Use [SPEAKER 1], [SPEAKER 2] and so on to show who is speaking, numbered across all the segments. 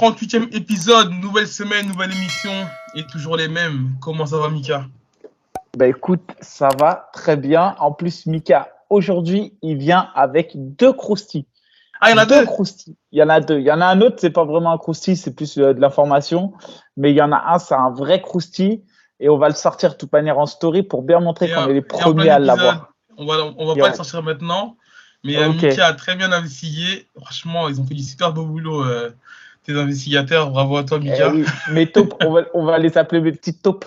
[SPEAKER 1] 38e épisode, nouvelle semaine, nouvelle émission, et toujours les mêmes. Comment ça va, Mika?
[SPEAKER 2] Bah écoute, ça va très bien. En plus, Mika, aujourd'hui, il vient avec deux croustilles.
[SPEAKER 1] Ah, il y en a
[SPEAKER 2] Deux
[SPEAKER 1] deux.
[SPEAKER 2] croustilles. Il y en a deux. Il y en a un autre, c'est pas vraiment un croustille, c'est plus de l'information. Mais il y en a un, c'est un vrai croustille. Et on va le sortir de toute manière en story pour bien montrer qu'on est les
[SPEAKER 1] Et en plein
[SPEAKER 2] premiers à
[SPEAKER 1] épisode,
[SPEAKER 2] l'avoir.
[SPEAKER 1] on va
[SPEAKER 2] Et
[SPEAKER 1] pas le
[SPEAKER 2] on-
[SPEAKER 1] sortir maintenant, mais
[SPEAKER 2] Ok.
[SPEAKER 1] Mika a très bien investigué. Franchement, ils ont fait du super beau boulot, tes investigateurs. Bravo à toi,
[SPEAKER 2] Eh
[SPEAKER 1] Mika.
[SPEAKER 2] oui, mes taupes, on va les appeler mes petites taupes.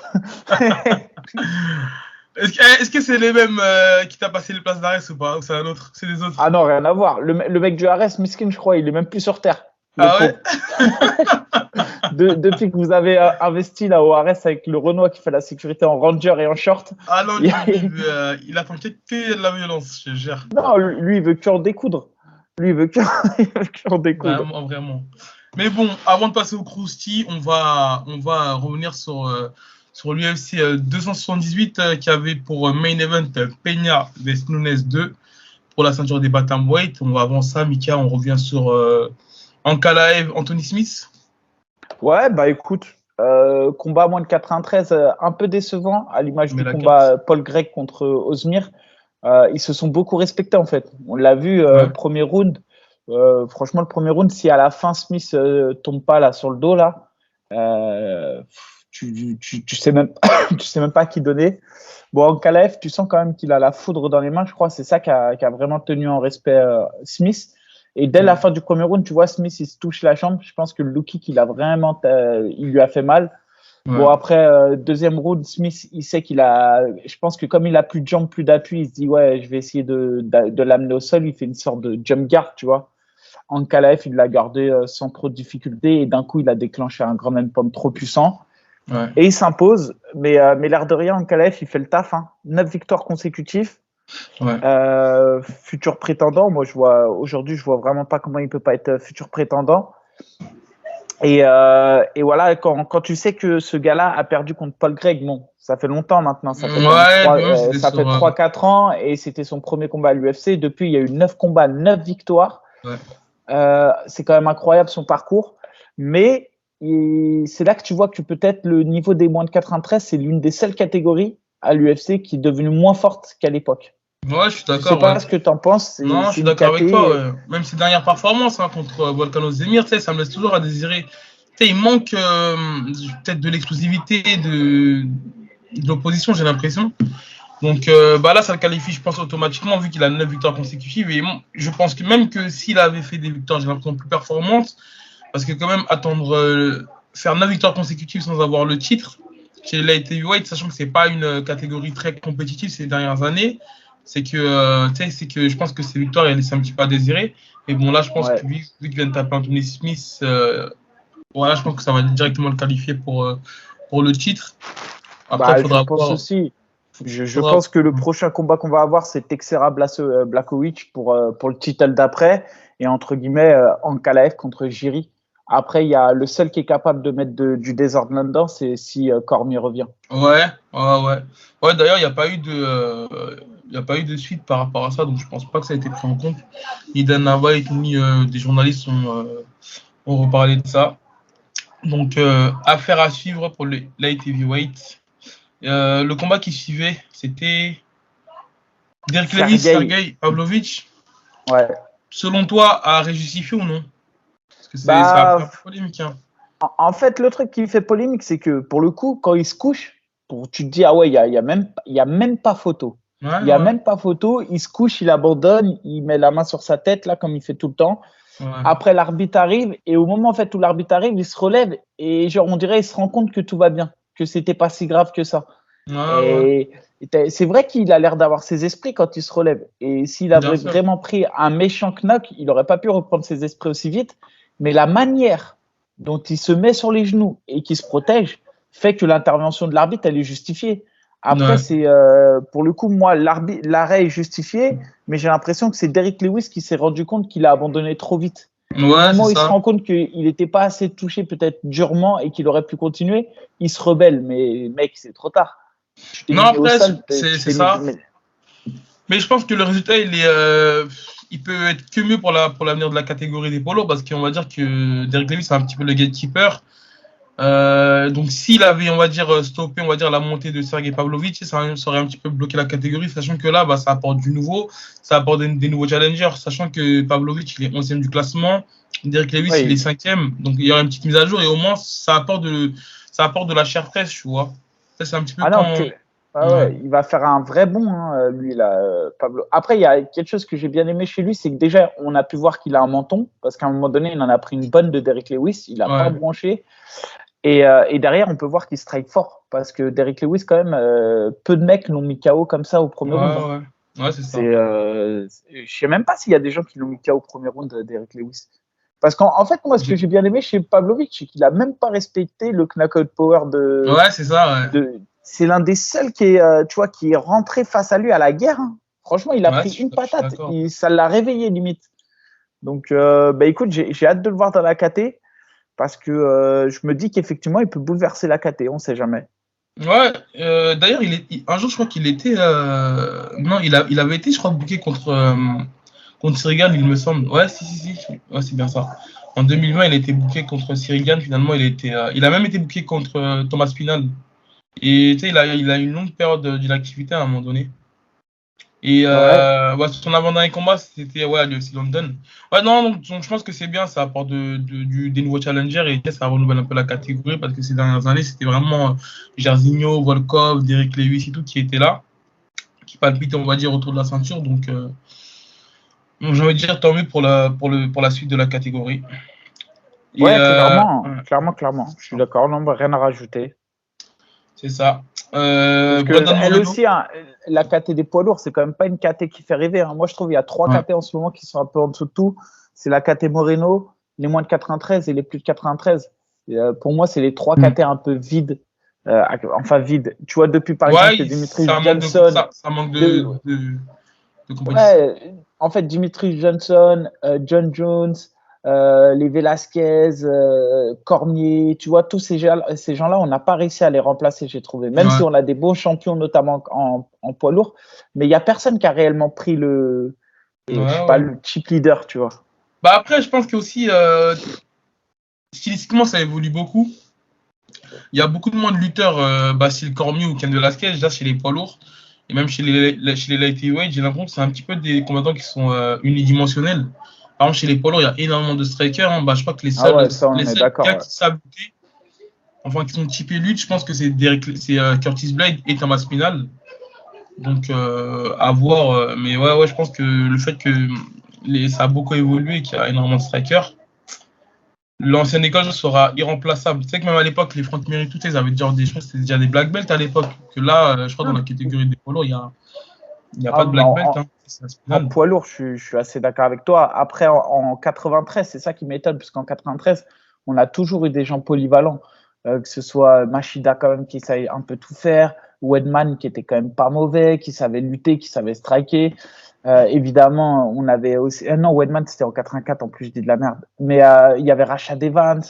[SPEAKER 1] Est-ce que c'est les mêmes qui t'a passé les places d'arrêt ou pas? Ou c'est un autre? C'est des autres?
[SPEAKER 2] Ah non, rien à voir. Le mec du Ares, Miskin, je crois, il est même plus sur Terre. Le
[SPEAKER 1] Ah ouais?
[SPEAKER 2] pauvre. Depuis que vous avez investi là au Ares avec le Renoir qui fait la sécurité en ranger et en short,
[SPEAKER 1] Ah non,
[SPEAKER 2] il y
[SPEAKER 1] lui,
[SPEAKER 2] a-
[SPEAKER 1] il attend que de la violence, je te jure.
[SPEAKER 2] non, lui, il veut que en découdre. Lui, il veut que, il veut que en découdre.
[SPEAKER 1] Vraiment, vraiment. Mais bon, avant de passer au Krusty, on va revenir sur l'UFC 278 qui avait pour main event Peña vs Nunes 2 pour la ceinture des bantamweight. On va avant ça, Mika, on revient sur Ankalaev, Anthony Smith.
[SPEAKER 2] Ouais, bah écoute, combat à moins de 93, un peu décevant, à l'image
[SPEAKER 1] Mais
[SPEAKER 2] du
[SPEAKER 1] la
[SPEAKER 2] combat
[SPEAKER 1] carte.
[SPEAKER 2] Paul Grec contre Ozmir. Ils se sont beaucoup respectés en fait. On l'a vu,
[SPEAKER 1] Ouais.
[SPEAKER 2] premier round. Franchement, le premier round, si à la fin Smith tombe pas là sur le dos là, euh, tu sais même, tu sais même pas qui donner. Bon, en Kalaev, tu sens quand même qu'il a la foudre dans les mains. Je crois c'est ça qui a vraiment tenu en respect Smith. Et dès la
[SPEAKER 1] Ouais.
[SPEAKER 2] fin du premier round, tu vois, Smith, il se touche la jambe. Je pense que le low kick, il lui a fait mal. Bon,
[SPEAKER 1] Ouais.
[SPEAKER 2] après, deuxième round, Smith, il sait je pense que comme il a plus de jambes, plus d'appui, il se dit, ouais, je vais essayer de l'amener au sol. Il fait une sorte de jump guard, tu vois. Ankalaev, il l'a gardé sans trop de difficulté et d'un coup, il a déclenché un grand pomme trop puissant
[SPEAKER 1] Ouais.
[SPEAKER 2] et il s'impose. Mais l'air de rien, Ankalaev, il fait le taf, hein. 9 victoires consécutives.
[SPEAKER 1] Ouais.
[SPEAKER 2] Futur prétendant, moi, aujourd'hui, je vois vraiment pas comment il peut pas être futur prétendant. Et voilà, quand tu sais que ce gars-là a perdu contre Paul Craig, bon, ça fait longtemps maintenant, ça fait quand même
[SPEAKER 1] Ouais, puis même, c'était
[SPEAKER 2] ça
[SPEAKER 1] sur.
[SPEAKER 2] fait 3-4 ans et c'était son premier combat à l'UFC. Depuis, il y a eu 9 combats, 9 victoires.
[SPEAKER 1] Ouais.
[SPEAKER 2] C'est quand même incroyable son parcours. Mais c'est là que tu vois que peut-être le niveau des moins de 93, c'est l'une des seules catégories à l'UFC qui est devenue moins forte qu'à l'époque.
[SPEAKER 1] Ouais, je suis
[SPEAKER 2] Je sais
[SPEAKER 1] d'accord, ouais.
[SPEAKER 2] pas ce que tu en penses,
[SPEAKER 1] Non, je
[SPEAKER 2] c'est
[SPEAKER 1] suis
[SPEAKER 2] une
[SPEAKER 1] d'accord avec
[SPEAKER 2] caté.
[SPEAKER 1] toi. Ouais. Même ses dernières performances contre Volcano Zemir, ça me laisse toujours à désirer. Il manque peut-être de l'exclusivité de l'opposition, j'ai l'impression. Donc là, ça le qualifie, je pense, automatiquement, vu qu'il a 9 victoires consécutives. Et je pense que même que s'il avait fait des victoires, j'ai l'impression, plus performantes, parce que quand même, faire 9 victoires consécutives sans avoir le titre, chez Light Heavyweight, sachant que c'est pas une catégorie très compétitive ces dernières années, c'est que je pense que ces victoires elles laissent un petit peu à désirer. Et bon là, je pense
[SPEAKER 2] Ouais.
[SPEAKER 1] que vu qu'il vient de taper Anthony Smith, voilà, je pense que ça va directement le qualifier pour le titre. Après, il
[SPEAKER 2] Bah, je
[SPEAKER 1] faudra
[SPEAKER 2] pense
[SPEAKER 1] voir.
[SPEAKER 2] aussi. Je
[SPEAKER 1] Faudra...
[SPEAKER 2] pense que le prochain combat qu'on va avoir, c'est Texera Blakovic pour le title d'après. Et entre guillemets, Ankalaev contre Jiri. Après, il y a le seul qui est capable de mettre du désordre là-dedans, c'est si Cormier revient.
[SPEAKER 1] Ouais, ouais, ouais. Ouais, d'ailleurs, il y a pas eu de suite par rapport à ça, donc je pense pas que ça a été pris en compte. Ni Dana White, ni des journalistes ont reparlé de ça. Donc, affaire à suivre pour les light heavyweight. Le combat qui suivait, c'était Derek Lewis,
[SPEAKER 2] Sergei,
[SPEAKER 1] Sergei Pavlovich.
[SPEAKER 2] ouais.
[SPEAKER 1] Selon toi, a réjustifié ou non? Parce que ça a fait un
[SPEAKER 2] Bah,
[SPEAKER 1] peu polémique. Hein.
[SPEAKER 2] en fait, le truc qui fait polémique, c'est que pour le coup, quand il se couche, tu te dis, ah ouais, il y a même pas photo.
[SPEAKER 1] Ouais,
[SPEAKER 2] Il n'y a
[SPEAKER 1] ouais,
[SPEAKER 2] même pas photo. Il se couche, il abandonne, il met la main sur sa tête, là, comme il fait tout le temps.
[SPEAKER 1] ouais.
[SPEAKER 2] Après, l'arbitre arrive, et au moment en fait, où l'arbitre arrive, il se relève, et genre, on dirait, il se rend compte que tout va bien, que c'était pas si grave que ça.
[SPEAKER 1] Ouais, ouais.
[SPEAKER 2] Et c'est vrai qu'il a l'air d'avoir ses esprits quand il se relève. Et s'il
[SPEAKER 1] Bien
[SPEAKER 2] avait
[SPEAKER 1] sûr.
[SPEAKER 2] vraiment pris un méchant knock, il n'aurait pas pu reprendre ses esprits aussi vite. Mais la manière dont il se met sur les genoux et qu'il se protège fait que l'intervention de l'arbitre, elle est justifiée. Après,
[SPEAKER 1] Ouais.
[SPEAKER 2] c'est pour le coup, moi, l'arrêt est justifié, mais j'ai l'impression que c'est Derrick Lewis qui s'est rendu compte qu'il a abandonné trop vite. Et au
[SPEAKER 1] Ouais, c'est
[SPEAKER 2] moment où il se
[SPEAKER 1] ça.
[SPEAKER 2] rend compte qu'il n'était pas assez touché, peut-être durement, et qu'il aurait pu continuer, il se rebelle. Mais mec, c'est trop tard. Tu t'es
[SPEAKER 1] Non,
[SPEAKER 2] mis au
[SPEAKER 1] après,
[SPEAKER 2] sol,
[SPEAKER 1] c'est
[SPEAKER 2] tu t'es mis.
[SPEAKER 1] ça. Mais je pense que le résultat, il peut être que mieux pour l'avenir de la catégorie des poids lourds parce qu'on va dire que Derrick Lewis c'est un petit peu le gatekeeper. Donc s'il avait, on va dire, stoppé, on va dire, la montée de Sergei Pavlovich, ça aurait un petit peu bloqué la catégorie, sachant que là, bah, ça apporte du nouveau, ça apporte des nouveaux challengers, sachant que Pavlovich, il est 11e du classement, Derrick Lewis, il est 5e, donc il y aura une petite mise à jour, et au moins, ça apporte de la chair fraîche, tu vois. Ça, c'est un petit peu
[SPEAKER 2] ouais, il va faire un vrai bond, hein, lui, là, Pablo. Après, il y a quelque chose que j'ai bien aimé chez lui, c'est que déjà, on a pu voir qu'il a un menton, parce qu'à un moment donné, il en a pris une bonne de Derrick Lewis, il n'a pas branché. Et derrière, on peut voir qu'il strike fort, parce que Derrick Lewis, quand même, peu de mecs l'ont mis KO comme ça au premier round.
[SPEAKER 1] Ouais, c'est ça.
[SPEAKER 2] Je sais même pas s'il y a des gens qui l'ont mis KO au premier round, Derrick Lewis. Parce qu'en fait, moi, ce que j'ai bien aimé chez Pavlovich, c'est qu'il a même pas respecté le knockout power de.
[SPEAKER 1] Ouais, c'est ça, ouais.
[SPEAKER 2] C'est l'un des seuls qui est, tu vois, qui est rentré face à lui à la guerre. Hein. Franchement, il a pris une patate. Ça l'a réveillé, limite. Donc, écoute, j'ai hâte de le voir dans la KT. Parce que je me dis qu'effectivement, il peut bouleverser la KT, on ne sait jamais.
[SPEAKER 1] Ouais, d'ailleurs, un jour, je crois qu'il était. Non, il avait été, je crois, booké contre Sirigan, il me semble. Ouais, si. Ouais, c'est bien ça. En 2020, il a été booké contre Sirigan. Finalement, il a même été booké contre Thomas Spinal. Et tu sais, il a une longue période d'inactivité à un moment donné. Et son avant-dernier combat, c'était à l'UFC London. Ouais, non, donc je pense que c'est bien, ça apporte des nouveaux challengers et ça renouvelle un peu la catégorie parce que ces dernières années, c'était vraiment Jairzinho, Volkov, Derrick Lewis et tout qui étaient là, qui palpitaient, on va dire, autour de la ceinture. Donc, j'ai envie de dire tant mieux pour la suite de la catégorie.
[SPEAKER 2] Ouais, clairement. Je suis d'accord, non, rien à rajouter.
[SPEAKER 1] C'est ça.
[SPEAKER 2] Parce que elle aussi, hein, la KT des poids lourds, c'est quand même pas une KT qui fait rêver. Hein. Moi, je trouve qu'il y a 3 KT en ce moment qui sont un peu en dessous de tout. C'est la KT Moreno, les moins de 93 et les plus de 93. Et, pour moi, c'est les 3 KT un peu vides. Enfin, vides. Tu vois, depuis par exemple Dimitri Johnson.
[SPEAKER 1] Ça manque de compétition.
[SPEAKER 2] Ouais, en fait, Dimitri Johnson, John Jones, les Velasquez, Cormier, tu vois, tous ces gens-là, on n'a pas réussi à les remplacer, j'ai trouvé. Même si on a des beaux champions, notamment en poids lourd, mais il n'y a personne qui a réellement pris le cheap leader, tu vois.
[SPEAKER 1] Bah après, je pense que aussi, stylistiquement, ça évolue beaucoup. Il y a beaucoup de moins de lutteurs, Basile Cormier ou Ken Velasquez, déjà chez les poids lourds. Et même chez les lightweight, j'ai l'impression que c'est un petit peu des combattants qui sont unidimensionnels. Par exemple, chez les poids lourds, il y a énormément de strikers. Hein. Je crois que les seuls gars qui savent lutter, enfin qui sont typés lutte, je pense que c'est Curtis Blade et Thomas Spinal. Donc, à voir. Mais ouais, je pense que le fait que ça a beaucoup évolué et qu'il y a énormément de strikers, l'ancienne école sera irremplaçable. Tu sais que même à l'époque, les Frank Mir, ils avaient déjà des choses, c'était déjà des black belts à l'époque. Que là, je crois dans la catégorie des poids lourds, il n'y a pas de black belt.
[SPEAKER 2] En poids lourd, je suis assez d'accord avec toi. Après, en 93, c'est ça qui m'étonne, puisqu'en 93, on a toujours eu des gens polyvalents. Que ce soit Machida quand même qui savait un peu tout faire, Wedman qui était quand même pas mauvais, qui savait lutter, qui savait striker. Évidemment, on avait aussi. Non, Wedman c'était en 84 en plus, je dis de la merde. Mais il y avait Rashad Evans.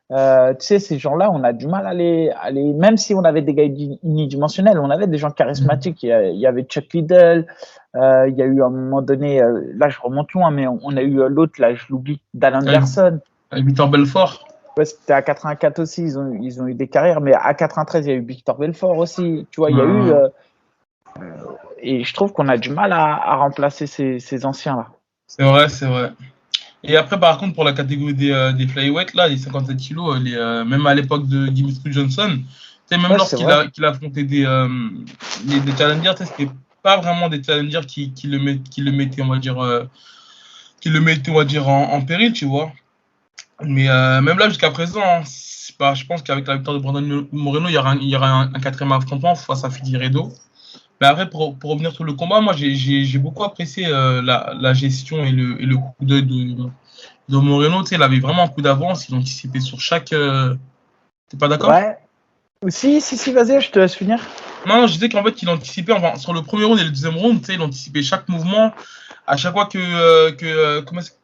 [SPEAKER 2] Tu sais, ces gens-là, on a du mal à les. Même si on avait des gars unidimensionnels, on avait des gens charismatiques. Il y avait Chuck Liddell. Il y a eu à un moment donné, là je remonte loin, mais on a eu l'autre, là je l'oublie, Dan Anderson.
[SPEAKER 1] Victor Belfort.
[SPEAKER 2] Ouais, c'était à 84 aussi, ils ont eu des carrières, mais à 93, il y a eu Victor Belfort aussi. Tu vois, il y a eu. Et je trouve qu'on a du mal à remplacer ces anciens-là.
[SPEAKER 1] C'est vrai. Et après, par contre, pour la catégorie des flyweight, là, les 57 kilos, même à l'époque de Dimitri Johnson, même lorsqu'il a affronté des challengers, c'était pas vraiment des challengers qui le mettaient, on va dire, en péril, tu vois. Mais même là, jusqu'à présent, je pense qu'avec la victoire de Brandon Moreno, il y aura un quatrième affrontement face à Figueiredo. Mais après, pour revenir sur le combat, moi, j'ai beaucoup apprécié la gestion et le coup d'œil de Moreno. Tu sais, il avait vraiment un coup d'avance. Il anticipait sur chaque. T'es pas d'accord?
[SPEAKER 2] Ouais. Si, vas-y, je te laisse finir.
[SPEAKER 1] Non, je disais qu'en fait, il anticipait, enfin, sur le premier round et le deuxième round, tu sais, il anticipait chaque mouvement. À chaque fois que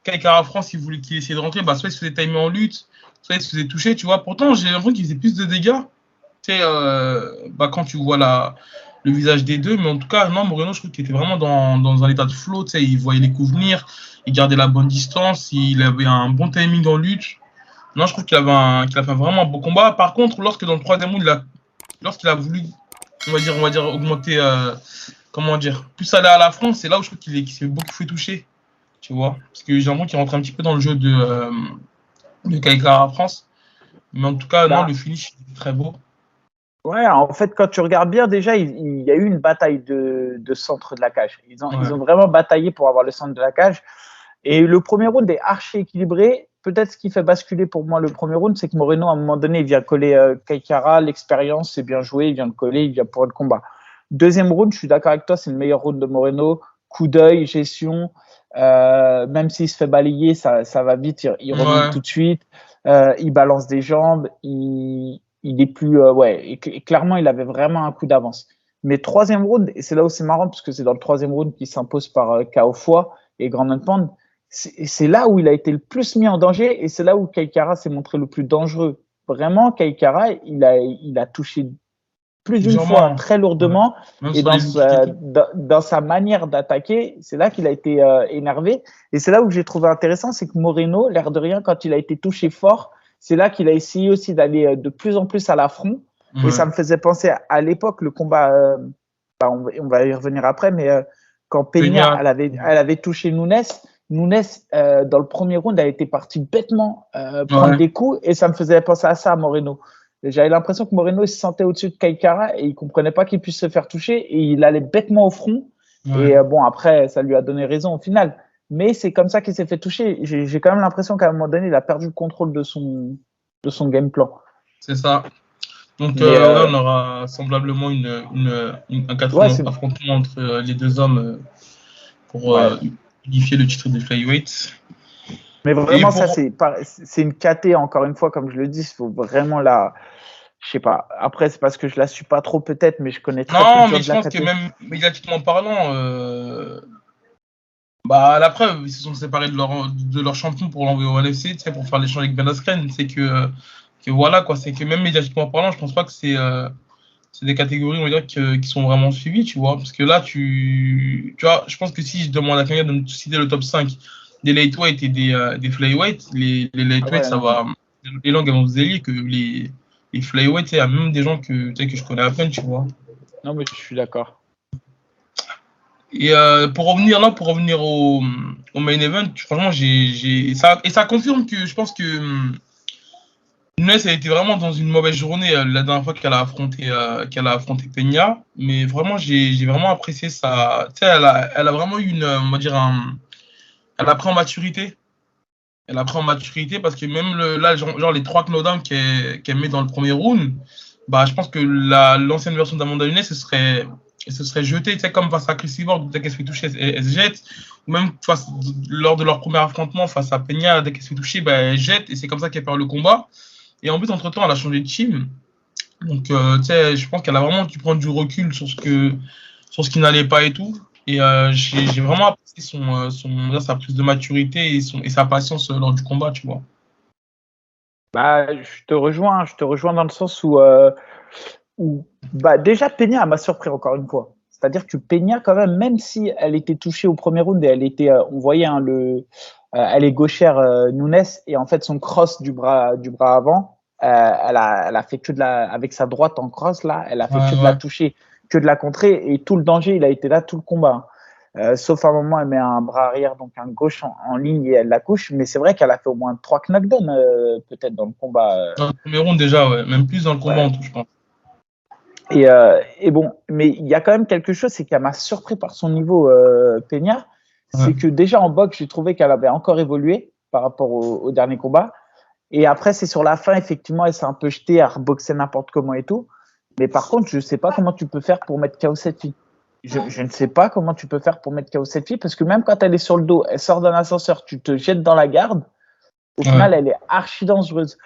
[SPEAKER 1] Kai Kara France, il essayait de rentrer, soit il se faisait timer en lutte, soit il se faisait toucher, tu vois. Pourtant, j'ai l'impression qu'il faisait plus de dégâts. Tu sais, quand tu vois le visage des deux. Mais en tout cas, non, Moreno, je trouve qu'il était vraiment dans un état de flow. Tu sais, il voyait les coups venir, il gardait la bonne distance, il avait un bon timing en lutte. Non, je trouve qu'il a fait vraiment un beau combat. Par contre, lorsque dans le troisième round, lorsqu'il a voulu, on va dire augmenter, comment dire, plus aller à la front, c'est là où je trouve qu'il s'est beaucoup fait toucher. Tu vois, parce que j'ai l'impression qu'il rentre un petit peu dans le jeu de Kai Kara France. Mais en tout cas, non, le
[SPEAKER 2] Bah,
[SPEAKER 1] finish est très beau.
[SPEAKER 2] ouais, en fait, quand tu regardes bien, déjà, il y a eu une bataille de centre de la cage. Ils
[SPEAKER 1] Ouais.
[SPEAKER 2] ont vraiment bataillé pour avoir le centre de la cage. Et le premier round est archi équilibré. Peut-être ce qui fait basculer pour moi le premier round, c'est que Moreno, à un moment donné, il vient coller Kai Kara, l'expérience, c'est bien joué, il vient le coller, il vient pour le combat. Deuxième round, je suis d'accord avec toi, c'est le meilleur round de Moreno. Coup d'œil, gestion, même s'il se fait balayer, ça va vite, il remonte
[SPEAKER 1] Ouais.
[SPEAKER 2] tout de suite, il balance des jambes, il est plus. Ouais, et clairement, il avait vraiment un coup d'avance. Mais troisième round, et c'est là où c'est marrant, parce que c'est dans le troisième round qu'il s'impose par KO Foix et Grand Pound, c'est là où il a été le plus mis en danger et c'est là où Kai Kara s'est montré le plus dangereux. Vraiment, Kai Kara, il a touché plus d'une fois
[SPEAKER 1] Durement.
[SPEAKER 2] très
[SPEAKER 1] Ouais.
[SPEAKER 2] lourdement
[SPEAKER 1] Même
[SPEAKER 2] et
[SPEAKER 1] sur les low-kicks et tout.
[SPEAKER 2] dans sa manière d'attaquer, c'est là qu'il a été énervé. Et c'est là où j'ai trouvé intéressant, c'est que Moreno, l'air de rien, quand il a été touché fort, c'est là qu'il a essayé aussi d'aller de plus en plus à l'affront. Et
[SPEAKER 1] Ouais.
[SPEAKER 2] ça me faisait penser à l'époque, le combat, on va y revenir après, mais quand Peña,
[SPEAKER 1] Peña.
[SPEAKER 2] elle avait touché Nunes, Nunes, dans le premier round, elle était partie bêtement prendre
[SPEAKER 1] Ouais.
[SPEAKER 2] des coups et ça me faisait penser à ça à Moreno. J'avais l'impression que Moreno il se sentait au-dessus de Kai Kara et il comprenait pas qu'il puisse se faire toucher et il allait bêtement au front.
[SPEAKER 1] Ouais.
[SPEAKER 2] Et bon, après, ça lui a donné raison au final. Mais c'est comme ça qu'il s'est fait toucher. J'ai quand même l'impression qu'à un moment donné, il a perdu le contrôle de son game plan.
[SPEAKER 1] C'est ça. Donc
[SPEAKER 2] Mais
[SPEAKER 1] là, on aura semblablement un
[SPEAKER 2] ouais,
[SPEAKER 1] quatrième affrontement entre les deux hommes pour
[SPEAKER 2] ouais.
[SPEAKER 1] unifier le titre des flyweights.
[SPEAKER 2] Mais
[SPEAKER 1] Et
[SPEAKER 2] vraiment, ça,
[SPEAKER 1] pour
[SPEAKER 2] c'est une KT, encore une fois, comme je le dis, il faut vraiment la. Je sais pas. Après, c'est parce que je la suis pas trop, peut-être, mais je connais très peu de
[SPEAKER 1] non,
[SPEAKER 2] gens
[SPEAKER 1] mais
[SPEAKER 2] de
[SPEAKER 1] je
[SPEAKER 2] la
[SPEAKER 1] pense que
[SPEAKER 2] KT.
[SPEAKER 1] même médiatiquement parlant, bah la preuve, ils se sont séparés de leur champion pour l'envoyer au NFC, tu sais, pour faire l'échange avec Ben Askren. C'est que voilà quoi, c'est que même médiatiquement parlant, je pense pas que c'est des catégories, on va dire, qui sont vraiment suivies, tu vois. Parce que là, tu vois, je pense que si je demande à quelqu'un de me citer le top 5 des lightweight et des flyweight, les
[SPEAKER 2] Ah
[SPEAKER 1] lightweight,
[SPEAKER 2] ouais,
[SPEAKER 1] ça
[SPEAKER 2] non, mais.
[SPEAKER 1] va. Les langues elles vont se délier que les flyweight, il y a même des gens tu sais, que je connais à peine, tu vois.
[SPEAKER 2] Non, mais je suis d'accord.
[SPEAKER 1] Et pour revenir au main event, franchement, ça confirme que je pense que Nunes a été vraiment dans une mauvaise journée la dernière fois qu'elle a affronté Peña, mais vraiment j'ai vraiment apprécié ça. Tu sais, elle a vraiment eu on va dire elle a pris en maturité. Elle a pris en maturité parce que même là, genre les trois knockdowns qu'elle met dans le premier round, bah je pense que l'ancienne version d'Amanda Nunes se serait jetée, tu sais, comme face à Chris Evert, dès qu'elle se fait toucher, elle se jette, ou même lors de leur premier affrontement face à Peña, dès qu'elle se fait toucher, bah, elle jette, et c'est comme ça qu'elle perd le combat. Et en plus, entre-temps, elle a changé de team. Donc, tu sais, je pense qu'elle a vraiment dû prendre du recul sur ce qui n'allait pas et tout. Et j'ai vraiment apprécié sa prise de maturité et sa patience lors du combat, tu vois.
[SPEAKER 2] Bah, je te rejoins dans le sens où bah, déjà, Peña m'a surpris encore une fois. C'est-à-dire que Peña, quand même si elle était touchée au premier round et elle était, on voyait hein, elle est gauchère Nunes et en fait son cross du bras avant, elle a fait que avec sa droite en cross là, elle a fait
[SPEAKER 1] Ouais,
[SPEAKER 2] que de la
[SPEAKER 1] ouais.
[SPEAKER 2] toucher, que de la contrer et tout le danger, il a été là tout le combat. Sauf à un moment, elle met un bras arrière, donc un gauche en ligne et elle la couche. Mais c'est vrai qu'elle a fait au moins 3 knockdowns peut-être dans le combat.
[SPEAKER 1] Dans le premier round, déjà, ouais. Même plus dans le combat
[SPEAKER 2] Ouais.
[SPEAKER 1] en tout, je pense.
[SPEAKER 2] Et bon, mais il y a quand même quelque chose, c'est qu'elle m'a surpris par son niveau, Peña.
[SPEAKER 1] Ouais.
[SPEAKER 2] C'est que déjà en boxe, j'ai trouvé qu'elle avait encore évolué par rapport au dernier combat. Et après, c'est sur la fin, effectivement, elle s'est un peu jetée à reboxer n'importe comment et tout. Mais par contre, je ne sais pas comment tu peux faire pour mettre KO cette fille. Je ne sais pas comment tu peux faire pour mettre KO cette fille, parce que même quand elle est sur le dos, elle sort d'un ascenseur, tu te jettes dans la garde, au
[SPEAKER 1] Ouais.
[SPEAKER 2] final, elle est archi dangereuse.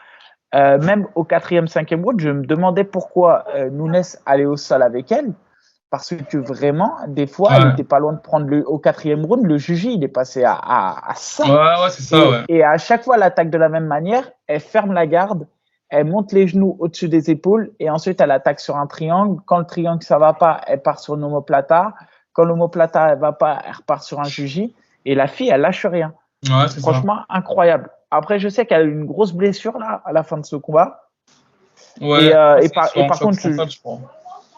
[SPEAKER 2] Même au quatrième, cinquième round, je me demandais pourquoi Nunes allait au sol avec elle, parce que vraiment, des fois, elle
[SPEAKER 1] Ouais.
[SPEAKER 2] était pas loin de prendre au quatrième round, le juge, il est passé à
[SPEAKER 1] Ouais,
[SPEAKER 2] ça.
[SPEAKER 1] ouais, c'est ça, ouais.
[SPEAKER 2] Et à chaque fois, elle attaque de la même manière, elle ferme la garde, elle monte les genoux au-dessus des épaules et ensuite elle attaque sur un triangle. Quand le triangle ça va pas, elle part sur l'omoplata. Quand l'omoplata elle va pas, elle repart sur un juji. Et la fille, elle lâche rien.
[SPEAKER 1] Ouais, c'est ça.
[SPEAKER 2] Franchement, incroyable. Après, je sais qu'elle a eu une grosse blessure là à la fin de ce combat.
[SPEAKER 1] Ouais,
[SPEAKER 2] Et par contre,
[SPEAKER 1] je crois.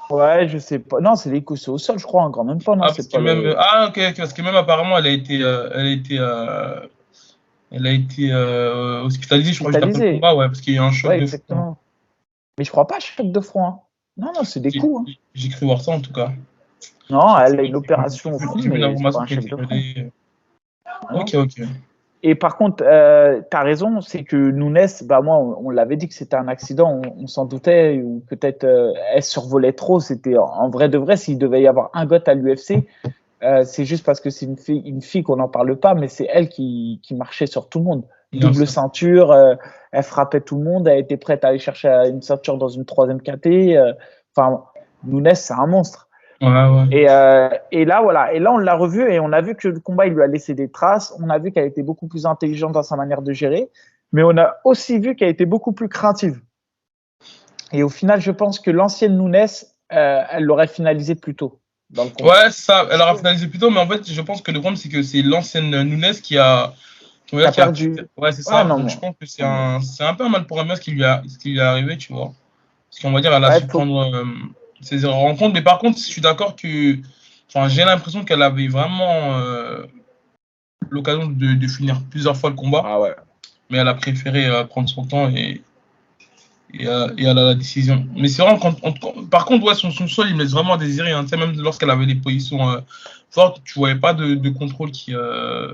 [SPEAKER 2] ouais, je sais pas. Non, c'est les coups, c'est au sol, je crois, encore même pas. Non,
[SPEAKER 1] Parce
[SPEAKER 2] c'est
[SPEAKER 1] que
[SPEAKER 2] pas
[SPEAKER 1] même,
[SPEAKER 2] le.
[SPEAKER 1] parce que même apparemment, elle a été hospitalisée, je crois, juste après le
[SPEAKER 2] Hospitalisé.
[SPEAKER 1] combat, ouais, parce qu'il y a eu un choc
[SPEAKER 2] Ouais,
[SPEAKER 1] de front.
[SPEAKER 2] exactement. Mais je crois pas choc de front. Hein. Non, non, c'est des coups. Hein.
[SPEAKER 1] J'ai cru voir ça en tout cas.
[SPEAKER 2] Non, elle a une opération au front,
[SPEAKER 1] J'ai vu
[SPEAKER 2] mais c'est pas
[SPEAKER 1] l'information
[SPEAKER 2] un
[SPEAKER 1] qui a
[SPEAKER 2] choc
[SPEAKER 1] été
[SPEAKER 2] de front.
[SPEAKER 1] relais.
[SPEAKER 2] Non.
[SPEAKER 1] Ok.
[SPEAKER 2] Et par contre, tu as raison, c'est que Nunes, bah moi, on l'avait dit que c'était un accident, on s'en doutait, ou peut-être elle survolait trop. C'était en vrai de vrai, s'il devait y avoir un GOAT à l'UFC, c'est juste parce que c'est une fille qu'on n'en parle pas, mais c'est elle qui marchait sur tout le monde.
[SPEAKER 1] Bien
[SPEAKER 2] Double
[SPEAKER 1] sûr.
[SPEAKER 2] ceinture, elle frappait tout le monde, elle était prête à aller chercher une ceinture dans une troisième KT. Enfin, Nunes, c'est un monstre.
[SPEAKER 1] Ouais.
[SPEAKER 2] Et là, voilà. Et là, on l'a revu et on a vu que le combat, il lui a laissé des traces. On a vu qu'elle était beaucoup plus intelligente dans sa manière de gérer. Mais on a aussi vu qu'elle était beaucoup plus craintive. Et au final, je pense que l'ancienne Nunes, elle l'aurait finalisé plus tôt dans le combat.
[SPEAKER 1] Ouais, ça, elle aura finalisé plus tôt, mais en fait, je pense que le problème, c'est que c'est l'ancienne Nunes
[SPEAKER 2] Qui a perdu.
[SPEAKER 1] Ouais, c'est
[SPEAKER 2] Ouais,
[SPEAKER 1] ça.
[SPEAKER 2] non,
[SPEAKER 1] Donc, je pense que c'est un peu un mal pour un bien ce qui lui est arrivé, tu vois. Parce qu'on va dire, elle a
[SPEAKER 2] ouais,
[SPEAKER 1] su prendre ses erreurs en compte. Mais par contre, je suis d'accord que, enfin, j'ai l'impression qu'elle avait vraiment l'occasion de finir plusieurs fois le combat,
[SPEAKER 2] Ah ouais.
[SPEAKER 1] mais elle a préféré prendre son temps et elle a la décision. Mais c'est vraiment par contre, ouais, son sol, il me laisse vraiment à désirer. Hein. Tu sais, même lorsqu'elle avait des positions fortes, tu voyais pas de contrôle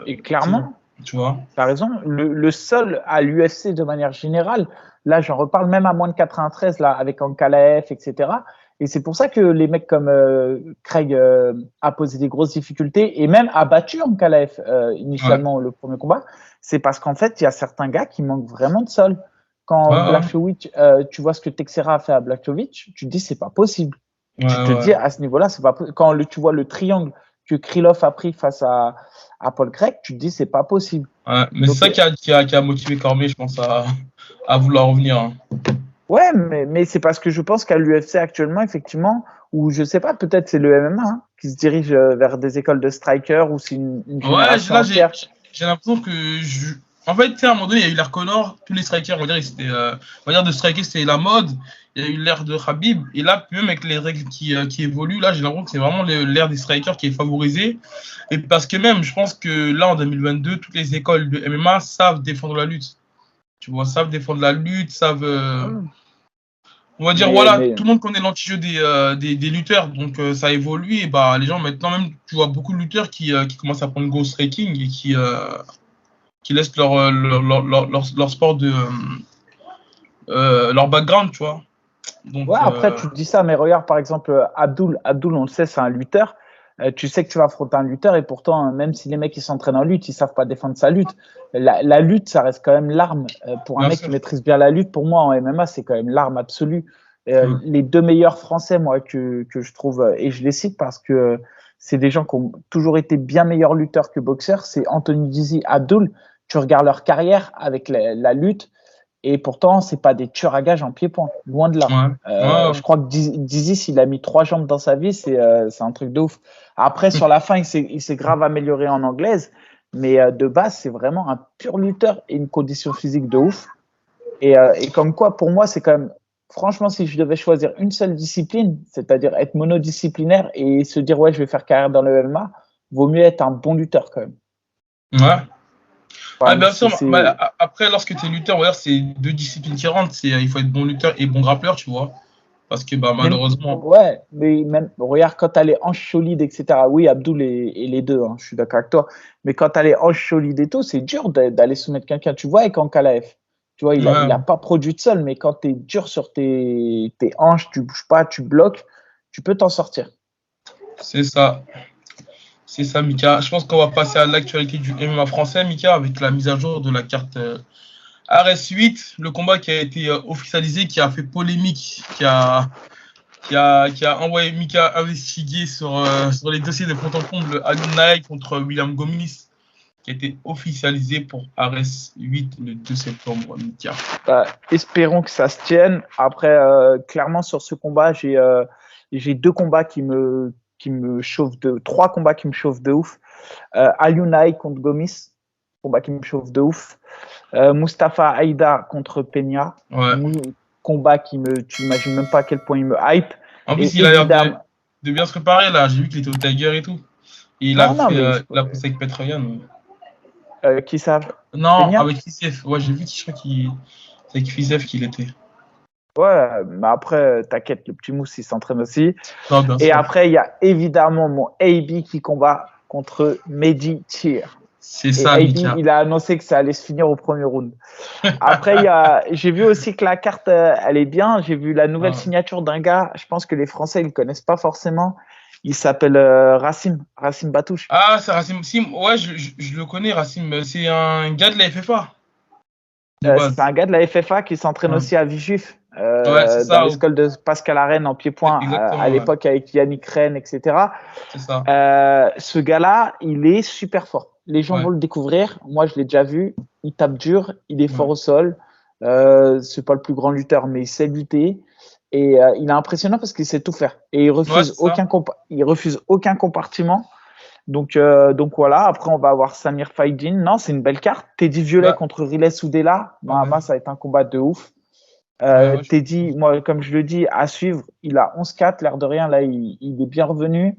[SPEAKER 2] Et clairement,
[SPEAKER 1] tu vois.
[SPEAKER 2] tu as raison. Le sol à l'UFC de manière générale, là, j'en reparle même à moins de 93, là, avec Ankalaev, etc. Et c'est pour ça que les mecs comme Craig a posé des grosses difficultés et même a battu Ankalaev initialement le premier combat. C'est parce qu'en fait, il y a certains gars qui manquent vraiment de sol. Quand Blachowicz, tu vois ce que Texera a fait à Blachowicz, tu te dis c'est pas possible. Tu te dis à ce niveau-là, c'est pas possible. Quand tu vois le triangle que Krylov a pris face à Paul Craig, tu te dis c'est pas possible.
[SPEAKER 1] Ouais, mais c'est ça qui a motivé Cormier, je pense, à vouloir revenir. Hein.
[SPEAKER 2] Ouais, mais c'est parce que je pense qu'à l'UFC actuellement, effectivement, ou je sais pas, peut-être c'est le MMA hein, qui se dirige vers des écoles de strikers ou c'est une génération entière.
[SPEAKER 1] J'ai l'impression que en fait, tu sais, à un moment donné, il y a eu l'ère Connor, tous les strikers, on va dire de striker, c'était la mode. Il y a eu l'ère de Khabib, et là, même avec les règles qui évoluent, là, j'ai l'impression que c'est vraiment l'ère des strikers qui est favorisée. Et parce que même, je pense que là, en 2022, toutes les écoles de MMA savent défendre la lutte. Tu vois, savent défendre la lutte, savent. On va dire, voilà, tout le monde connaît l'anti-jeu des lutteurs, donc ça a évolué. Et bah, les gens, maintenant, même, tu vois beaucoup de lutteurs qui commencent à prendre le ghost striking et qui laissent leur sport leur background, tu vois. Donc,
[SPEAKER 2] ouais, après, tu te dis ça, mais regarde, par exemple, Abdul, on le sait, c'est un lutteur. Tu sais que tu vas affronter un lutteur et pourtant, même si les mecs ils s'entraînent en lutte, ils savent pas défendre sa lutte. La lutte, ça reste quand même l'arme. Pour un mec qui maîtrise bien la lutte, pour moi, en MMA, c'est quand même l'arme absolue. Les deux meilleurs Français, moi, que je trouve, et je les cite parce que c'est des gens qui ont toujours été bien meilleurs lutteurs que boxeurs, c'est Anthony Dizzy, Abdul. Tu regardes leur carrière avec la lutte, et pourtant, c'est pas des tueurs à gages en pied-point, loin de là. Je crois que Dizzy, s'il a mis 3 jambes dans sa vie, c'est un truc de ouf. Après, sur la fin, il s'est grave amélioré en anglaise, mais de base, c'est vraiment un pur lutteur et une condition physique de ouf. Et comme quoi, pour moi, c'est quand même, franchement, si je devais choisir une seule discipline, c'est-à-dire être monodisciplinaire et se dire, ouais, je vais faire carrière dans le MMA, vaut mieux être un bon lutteur quand même.
[SPEAKER 1] Ouais. Ah, bien sûr, après, lorsque tu es lutteur, c'est 2 disciplines qui rentrent. Il faut être bon lutteur et bon grappleur, tu vois. Parce que malheureusement.
[SPEAKER 2] Ouais, mais même, regarde, quand tu as les hanches solides, etc. Oui, Abdul et les deux, hein, je suis d'accord avec toi. Mais quand tu as les hanches solides et tout, c'est dur d'aller soumettre quelqu'un. Tu vois, avec Ankalaev, tu vois, il a pas produit de sol, mais quand tu es dur sur tes hanches, tu bouges pas, tu bloques, tu peux t'en sortir.
[SPEAKER 1] C'est ça. C'est ça, Mika. Je pense qu'on va passer à l'actualité du MMA français, Mika, avec la mise à jour de la carte RS8, le combat qui a été officialisé, qui a fait polémique, qui a envoyé Mika investiguer sur les dossiers de fond en comble Ali Naïk contre William Gomis. qui a été officialisé pour Ares 8 le 2 septembre, Mika.
[SPEAKER 2] Espérons que ça se tienne. Après, clairement, sur ce combat, j'ai deux combats qui me chauffent trois combats qui me chauffent de ouf. Ayunai contre Gomis, combat qui me chauffe de ouf. Mustafa Aïda contre Peña, combat tu n'imagines même pas à quel point il me hype.
[SPEAKER 1] En plus, il a l'air de bien se préparer là. J'ai vu qu'il était au Tiger et tout. Et il a poussé avec Petroyan.
[SPEAKER 2] Qui ça?
[SPEAKER 1] Non, Peña avec Fiziev. Ouais, j'ai vu je crois c'est avec Fiziev qu'il était.
[SPEAKER 2] Ouais, mais après, t'inquiète, le petit mousse, il s'entraîne aussi.
[SPEAKER 1] Non, bien sûr.
[SPEAKER 2] Après, il y a évidemment mon AB qui combat contre Mehdi Cheer.
[SPEAKER 1] C'est ça,
[SPEAKER 2] Mika. Il a annoncé que ça allait se finir au premier round. Après, j'ai vu aussi que la carte, elle est bien. J'ai vu la nouvelle signature d'un gars. Je pense que les Français, ils le connaissent pas forcément. Il s'appelle Racim Batouche.
[SPEAKER 1] Ah, c'est Racim. Ouais, je le connais, Racim. C'est un gars de la FFA.
[SPEAKER 2] C'est un gars de la FFA qui s'entraîne aussi à Villejuif. Dans l'école de Pascal Arène en pied-point à l'époque avec Yannick Rennes, etc.
[SPEAKER 1] C'est ça.
[SPEAKER 2] Ce gars-là, il est super fort. Les gens vont le découvrir. Moi, je l'ai déjà vu. Il tape dur. Il est fort au sol. C'est pas le plus grand lutteur, mais il sait lutter. Et il est impressionnant parce qu'il sait tout faire. Et il refuse aucun compartiment. Donc voilà. Après, on va avoir Samir Faidin. Non, c'est une belle carte. Teddy Violet contre Riles Soudela. Bahama, ça va être un combat de ouf. Teddy, moi, comme je le dis, à suivre. Il a 11-4, l'air de rien. Là, il est bien revenu.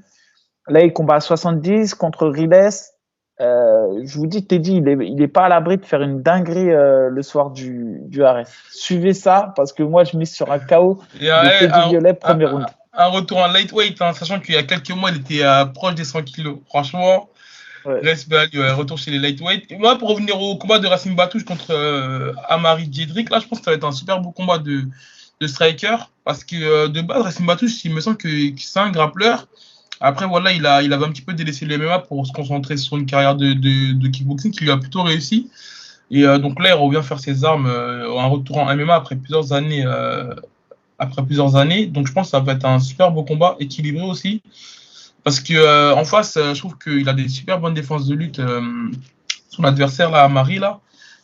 [SPEAKER 2] Là, il combat à 70 contre Riles. Je vous dis, Teddy, il est pas à l'abri de faire une dinguerie le soir du Ares. Suivez ça, parce que moi, je mise sur un KO de Teddy Violet, premier round.
[SPEAKER 1] Un retour en lightweight, sachant qu'il y a quelques mois, il était proche des 100 kilos. Franchement, respect à lui, retour chez les lightweight. Et moi, pour revenir au combat de Racim Batouche contre Amari Djedrik, là, je pense que ça va être un super beau combat de striker, parce que de base, Racim Batouche, il me semble que c'est un grappleur. Après, voilà, il avait un petit peu délaissé le MMA pour se concentrer sur une carrière de kickboxing qui lui a plutôt réussi. Et donc là, il revient faire ses armes en retour en MMA après plusieurs années. Donc je pense que ça va être un super beau combat, équilibré aussi. Parce que en face, je trouve qu'il a des super bonnes défenses de lutte. Son adversaire, là, Amari, là.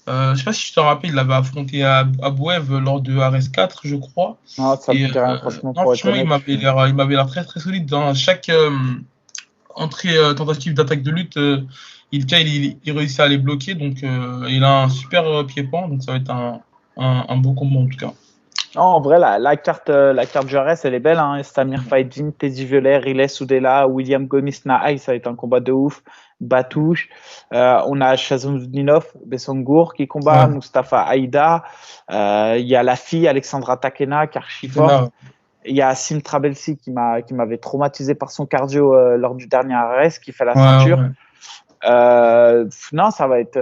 [SPEAKER 1] Je sais pas si je te rappelle, il l'avait affronté à Bouève lors de RS4, je crois.
[SPEAKER 2] Non, ça me dit rien, franchement.
[SPEAKER 1] Franchement, il m'avait l'air très très solide. Dans chaque entrée tentative d'attaque de lutte, il réussit à les bloquer. Donc, il a un super pied-point. Donc, ça va être un beau combat en tout cas.
[SPEAKER 2] Non, en vrai, la carte du RS, elle est belle. Hein. Samir Faidin, Teddy Violet, Riles Soudela, William Gomis Nahaï, ça va être un combat de ouf. Batouche. On a Shazumdinov, Besongour qui combat, Mustafa Aïda. Il y a la fille Alexandra Takena qui est archi forte. Il y a Sim Trabelsi qui m'avait traumatisé par son cardio lors du dernier RS qui fait la ceinture. Non, ça va être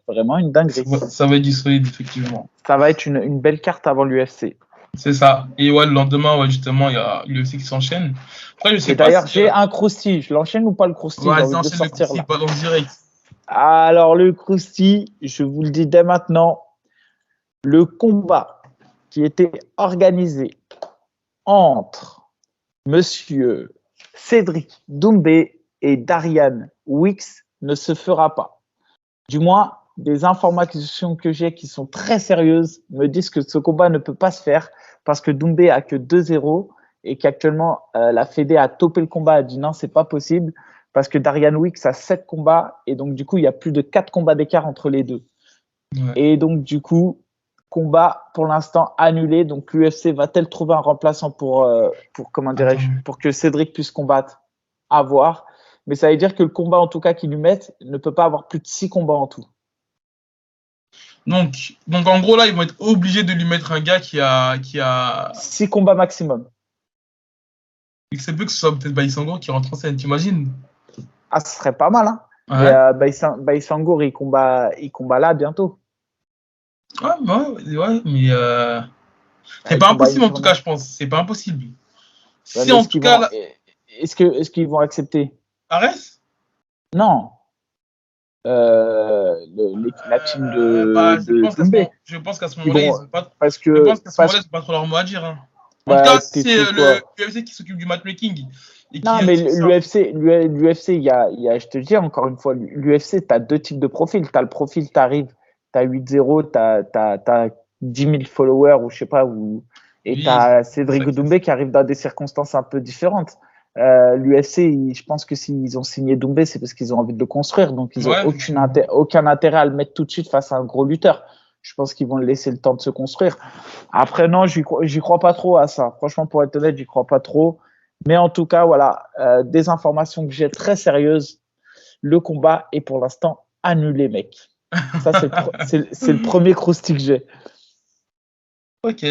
[SPEAKER 2] vraiment une dinguerie.
[SPEAKER 1] Ça va être du solide, effectivement.
[SPEAKER 2] Ça va être une belle carte avant l'UFC.
[SPEAKER 1] C'est ça. Et le lendemain, justement, il y a l'UFC qui s'enchaîne. Après, je sais pas
[SPEAKER 2] d'ailleurs, j'ai un croustille. Je l'enchaîne ou pas le croustille?
[SPEAKER 1] Ouais, enchaîne le croustille, pas dans le direct.
[SPEAKER 2] Alors, le croustille, je vous le dis dès maintenant, le combat qui était organisé entre monsieur Cédric Doumbé et Darian Wicks ne se fera pas. Du moins, des informations que j'ai qui sont très sérieuses me disent que ce combat ne peut pas se faire parce que Doumbé a que 2-0 et qu'actuellement la Fédé a topé le combat, a dit non, c'est pas possible parce que Darian Wicks a 7 combats et donc du coup il y a plus de 4 combats d'écart entre les deux. Ouais. Et donc du coup, combat pour l'instant annulé. Donc l'UFC va-t-elle trouver un remplaçant pour que Cédric puisse combattre? À voir. Mais ça veut dire que le combat en tout cas qu'ils lui mettent ne peut pas avoir plus de 6 combats en tout.
[SPEAKER 1] Donc en gros là ils vont être obligés de lui mettre un gars qui a
[SPEAKER 2] 6 combats maximum.
[SPEAKER 1] Et que c'est peu que ce soit peut-être Baïsangour qui rentre en scène, t'imagines?
[SPEAKER 2] Ah, ce serait pas mal, hein. Ouais. Baïsangour il combat là bientôt.
[SPEAKER 1] Ouais, mais c'est pas impossible en tout cas, je pense. C'est pas impossible.
[SPEAKER 2] Ouais, si en tout cas est-ce qu'ils vont accepter?
[SPEAKER 1] Arès?
[SPEAKER 2] Non. La team de Doumbé.
[SPEAKER 1] Je pense qu'à ce moment-là, ils ont pas.
[SPEAKER 2] Parce que
[SPEAKER 1] je pense qu'à ce moment-là, ils n'ont pas trop leur mot à dire. Hein. En tout cas, c'est le UFC qui s'occupe du matchmaking. et
[SPEAKER 2] Non,
[SPEAKER 1] qui
[SPEAKER 2] mais
[SPEAKER 1] sort.
[SPEAKER 2] l'UFC, je te le dis encore une fois, l'UFC, tu as deux types de profils. Tu as le profil, tu arrives, tu as 8-0, tu as 10 000 followers, ou je sais pas, et tu
[SPEAKER 1] Oui,
[SPEAKER 2] as
[SPEAKER 1] c'est
[SPEAKER 2] Cédric
[SPEAKER 1] ça qui
[SPEAKER 2] Doumbé qui arrive dans des circonstances un peu différentes. L'UFC, je pense que s'ils ont signé Doumbé, c'est parce qu'ils ont envie de le construire. Donc, ils n'ont
[SPEAKER 1] ouais, effectivement.
[SPEAKER 2] aucun intérêt à le mettre tout de suite face à un gros lutteur. Je pense qu'ils vont le laisser le temps de se construire. Après, non, j'y crois pas trop à ça. Franchement, pour être honnête, j'y crois pas trop. Mais en tout cas, voilà, des informations que j'ai très sérieuses. Le combat est pour l'instant annulé, mec. Ça, c'est le premier crousty que j'ai.
[SPEAKER 1] Ok.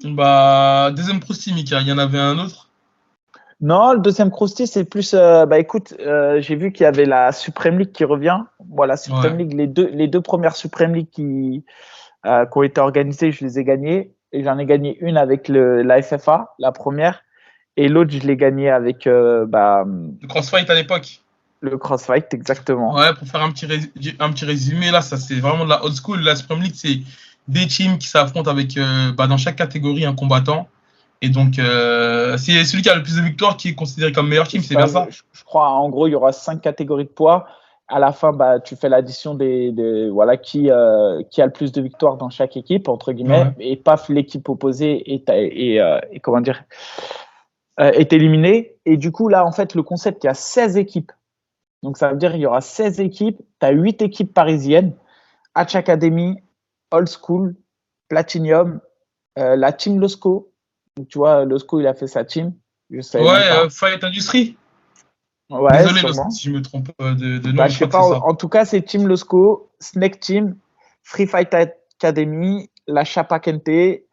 [SPEAKER 1] Bah, deuxième prosti, Mika. Il y en avait un autre.
[SPEAKER 2] Non, le deuxième crousty, c'est plus. Bah écoute, j'ai vu qu'il y avait la Supreme League qui revient. Voilà, Supreme
[SPEAKER 1] Ouais.
[SPEAKER 2] League, les deux premières Supreme League qui ont été organisées, je les ai gagnées. Et j'en ai gagné une avec la FFA, la première. Et l'autre, je l'ai gagné avec
[SPEAKER 1] Le crossfight à l'époque.
[SPEAKER 2] le Crossfight, exactement.
[SPEAKER 1] Ouais, pour faire un petit résumé, là, ça c'est vraiment de la old school. La Supreme League, c'est des teams qui s'affrontent avec bah, dans chaque catégorie un combattant. Et donc, c'est celui qui a le plus de victoires qui est considéré comme meilleur
[SPEAKER 2] C'est
[SPEAKER 1] team, c'est bien
[SPEAKER 2] ça,
[SPEAKER 1] ça?
[SPEAKER 2] je crois, en gros, il y aura 5 catégories de poids. À la fin, bah, tu fais l'addition voilà, qui a le plus de victoires dans chaque équipe, entre guillemets,
[SPEAKER 1] Ouais.
[SPEAKER 2] et paf, l'équipe opposée est comment dire, est éliminée. Et du coup, là, en fait, le concept, il y a 16 équipes. Donc, ça veut dire qu'il y aura 16 équipes. Tu as 8 équipes parisiennes, Hatch Academy, Old School, Platinum, la team Losco. Donc, tu vois, Losco, il a fait sa team. Je ne savais même
[SPEAKER 1] Ouais,
[SPEAKER 2] pas.
[SPEAKER 1] Fight Industry.
[SPEAKER 2] Ouais,
[SPEAKER 1] Désolé
[SPEAKER 2] sûrement.
[SPEAKER 1] si je me trompe de nom,
[SPEAKER 2] Bah,
[SPEAKER 1] mais
[SPEAKER 2] je
[SPEAKER 1] je
[SPEAKER 2] sais
[SPEAKER 1] crois que
[SPEAKER 2] pas.
[SPEAKER 1] c'est ça.
[SPEAKER 2] En tout cas, c'est Team Losco, Snake Team, Free Fight Academy, la Chapa Kente et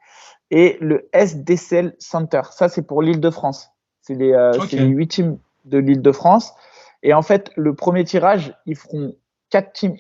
[SPEAKER 2] le SDCL Center. Ça, c'est pour l'Île-de-France. C'est
[SPEAKER 1] Ok.
[SPEAKER 2] les 8 teams de l'Île-de-France. Et en fait, le premier tirage, ils feront 4 teams,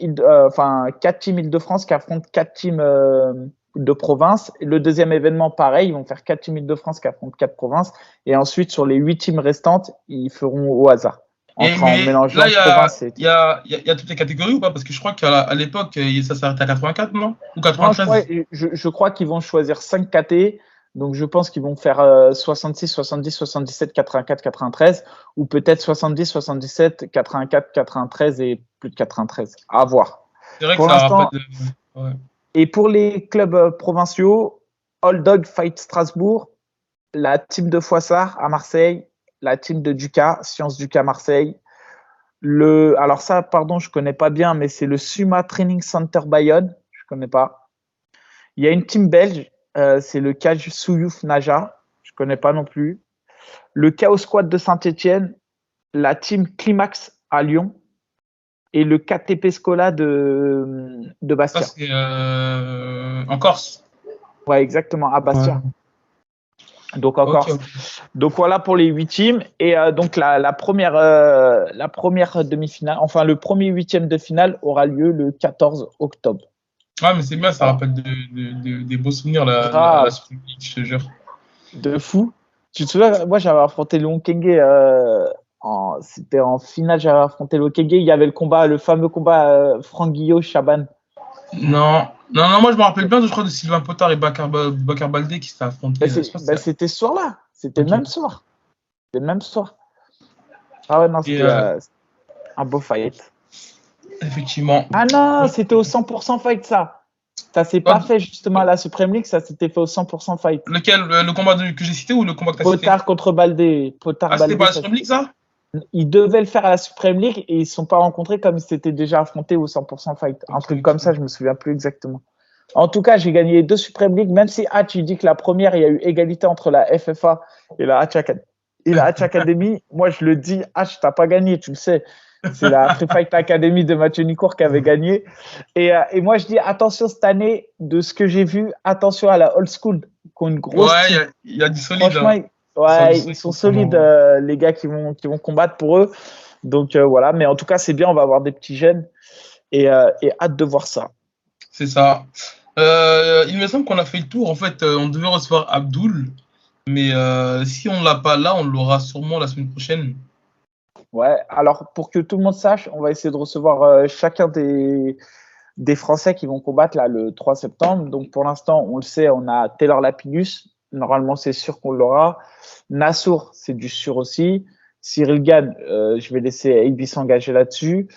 [SPEAKER 2] enfin, 4 teams Île-de-France qui affrontent 4 teams de province. Et le deuxième événement, pareil, ils vont faire 4 teams Île-de-France qui affrontent 4 provinces. Et ensuite, sur les 8 teams restantes, ils feront au hasard, en
[SPEAKER 1] Mais là,
[SPEAKER 2] mélangeant province et team.
[SPEAKER 1] il y a toutes les catégories ou pas? Parce que je crois qu'à l'époque, ça s'arrêtait à 84, non? Ou
[SPEAKER 2] Non,
[SPEAKER 1] 93?
[SPEAKER 2] je crois qu'ils vont choisir 5 KT. Donc, je pense qu'ils vont faire 66, 70, 77, 84, 93 ou peut-être 70, 77, 84, 93 et plus de 93. À voir.
[SPEAKER 1] C'est vrai que
[SPEAKER 2] Pour
[SPEAKER 1] ça rappelle
[SPEAKER 2] l'instant,
[SPEAKER 1] de. Ouais.
[SPEAKER 2] et pour les clubs provinciaux, Old Dog Fight Strasbourg, la team de Foissard à Marseille, la team de Ducas, Sciences Ducas Marseille. Alors ça, pardon, je connais pas bien, mais c'est le Suma Training Center Bayonne. Je connais pas. Il y a une team belge, c'est le Kaj Souyouf Naja, je ne connais pas non plus. Le Chaos Squad de Saint-Etienne, la team Climax à Lyon et le KTP Scola de
[SPEAKER 1] Ça,
[SPEAKER 2] Bastia.
[SPEAKER 1] c'est en Corse.
[SPEAKER 2] Ouais, exactement, à Bastia.
[SPEAKER 1] Ouais.
[SPEAKER 2] Donc en
[SPEAKER 1] Ok,
[SPEAKER 2] Corse.
[SPEAKER 1] ok.
[SPEAKER 2] Donc voilà pour les 8 teams. Et donc la première demi-finale, enfin le premier 8e de finale aura lieu le 14 octobre.
[SPEAKER 1] Ouais, mais c'est bien, ça
[SPEAKER 2] Voilà.
[SPEAKER 1] rappelle des beaux souvenirs, la
[SPEAKER 2] Grave,
[SPEAKER 1] Supreme League, je te jure.
[SPEAKER 2] de fou. Tu te souviens, moi j'avais affronté le Kenge, c'était en finale, j'avais affronté le Kenge. Il y avait le fameux combat Franck Guillot Chaban.
[SPEAKER 1] Non, non, non, moi je me rappelle bien, je crois, de Sylvain Potard et Bakar Baldé qui s'étaient affrontés. Je sais pas si c'est.
[SPEAKER 2] C'était ce soir-là, c'était le
[SPEAKER 1] Ok.
[SPEAKER 2] même soir. C'était le même soir. Ah ouais, non,
[SPEAKER 1] Et
[SPEAKER 2] c'était un beau fight.
[SPEAKER 1] effectivement.
[SPEAKER 2] Ah non, c'était au 100% fight ça. Ça s'est pas fait justement à la Supreme League, ça s'était fait au 100% fight.
[SPEAKER 1] Lequel? Le combat que j'ai cité ou le combat que tu as cité?
[SPEAKER 2] Potard contre Baldé. Potard
[SPEAKER 1] Ah, c'était pas
[SPEAKER 2] Baldé,
[SPEAKER 1] la
[SPEAKER 2] ça
[SPEAKER 1] Supreme League, ça?
[SPEAKER 2] ils devaient le faire à la Supreme League et ils ne se sont pas rencontrés comme ils s'étaient déjà affrontés au 100% fight. Un
[SPEAKER 1] Ok,
[SPEAKER 2] truc comme ça,
[SPEAKER 1] ok.
[SPEAKER 2] je me souviens plus exactement. En tout cas, j'ai gagné les deux Supreme League, même si Hatch, il dit que la première, il y a eu égalité entre la FFA et la Hatch Academy. Moi, je le dis, Hatch, t'as pas gagné, tu le sais. C'est la Free Fight Academy de Mathieu Nicourt qui avait gagné. Et moi, je dis, attention cette année, de ce que j'ai vu, attention à la Old School, qui ont une grosse
[SPEAKER 1] Ouais,
[SPEAKER 2] team.
[SPEAKER 1] il y a du solide,
[SPEAKER 2] Franchement,
[SPEAKER 1] hein. Du
[SPEAKER 2] ouais, ils
[SPEAKER 1] solide
[SPEAKER 2] sont
[SPEAKER 1] en ce
[SPEAKER 2] solides,
[SPEAKER 1] moment.
[SPEAKER 2] les gars qui vont combattre pour eux. Donc voilà, mais en tout cas, c'est bien, on va avoir des petits jeunes et hâte de voir ça.
[SPEAKER 1] C'est ça. Il me semble qu'on a fait le tour. En fait, on devait recevoir Abdul, mais si on l'a pas là, on l'aura sûrement la semaine prochaine.
[SPEAKER 2] Ouais, alors pour que tout le monde sache, on va essayer de recevoir chacun des Français qui vont combattre là le 3 septembre. Donc pour l'instant, on le sait, on a Taylor Lapillus. Normalement, c'est sûr qu'on l'aura. Nassour, c'est du sûr aussi. Cyril gagne, je vais laisser AB s'engager là-dessus.